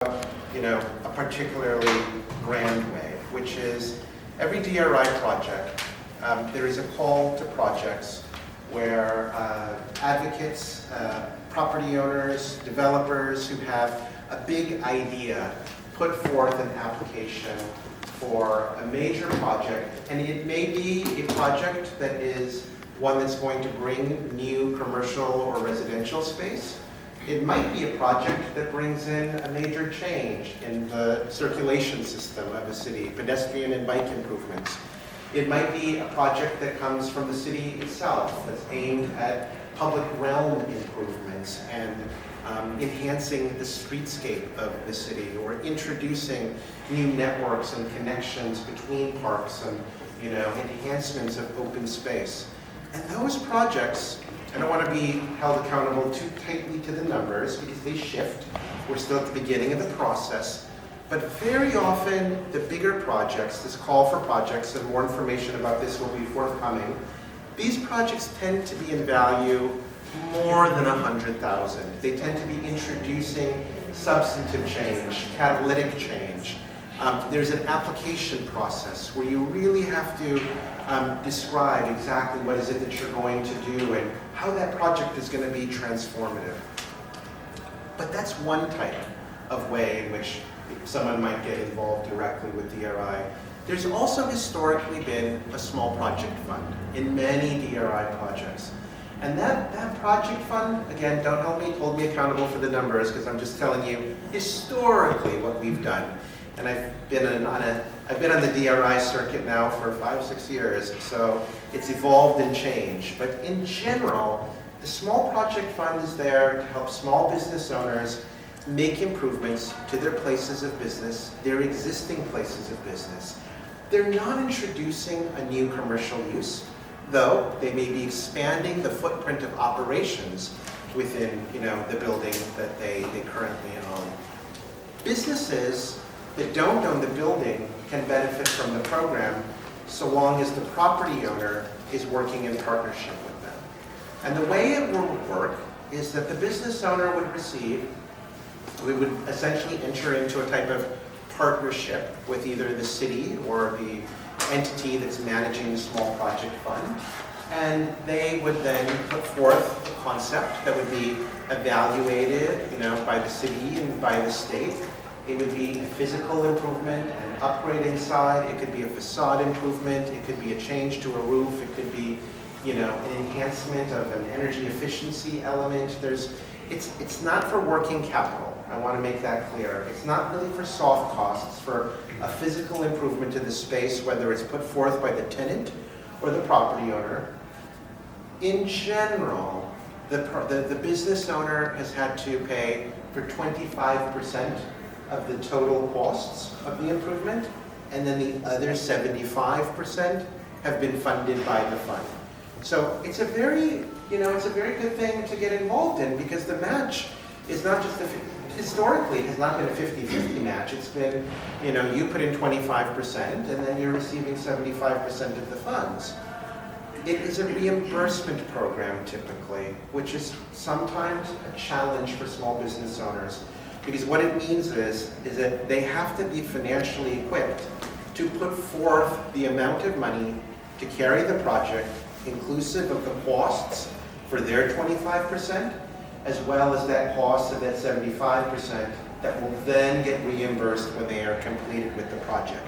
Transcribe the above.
a particularly grand way, which is every DRI project, there is a call to projects where advocates, property owners, developers who have a big idea put forth an application for a major project, and it may be a project that is one that's going to bring new commercial or residential space. It might be a project that brings in a major change in the circulation system of a city, pedestrian and bike improvements. It might be a project that comes from the city itself that's aimed at public realm improvements and enhancing the streetscape of the city, or introducing new networks and connections between parks and enhancements of open space. And those projects, I don't want to be held accountable too tightly to the numbers because they shift. We're still at the beginning of the process. But very often, the bigger projects, this call for projects, and more information about this will be forthcoming, these projects tend to be in value more than 100,000. They tend to be introducing substantive change, catalytic change. There's an application process where you really have to describe exactly what is it that you're going to do and how that project is going to be transformative. But that's one type of way in which someone might get involved directly with DRI. There's also historically been a small project fund in many DRI projects. And that project fund, again, don't hold me accountable for the numbers, because I'm just telling you historically what we've done. And I've been on the DRI circuit now for 5-6 years, so it's evolved and changed. But in general, the small project fund is there to help small business owners make improvements to their places of business, their existing places of business. They're not introducing a new commercial use, though they may be expanding the footprint of operations within the building that they currently own. Businesses that don't own the building can benefit from the program so long as the property owner is working in partnership with them. And the way it will work is that the business owner we would essentially enter into a type of partnership with either the city or the entity that's managing the small project fund, and they would then put forth a concept that would be evaluated by the city and by the state. It would be a physical improvement, an upgrade inside, it could be a facade improvement, it could be a change to a roof, it could be an enhancement of an energy efficiency element. It's not for working capital. I want to make that clear. It's not really for soft costs, for a physical improvement to the space, whether it's put forth by the tenant or the property owner. In general, the business owner has had to pay for 25% of the total costs of the improvement, and then the other 75% have been funded by the fund. So it's a very good thing to get involved in, because the match is not just historically has not been a 50-50 match. It's been, you put in 25% and then you're receiving 75% of the funds. It is a reimbursement program typically, which is sometimes a challenge for small business owners, because what it means is that they have to be financially equipped to put forth the amount of money to carry the project, inclusive of the costs for their 25%, as well as that cost of that 75% that will then get reimbursed when they are completed with the project.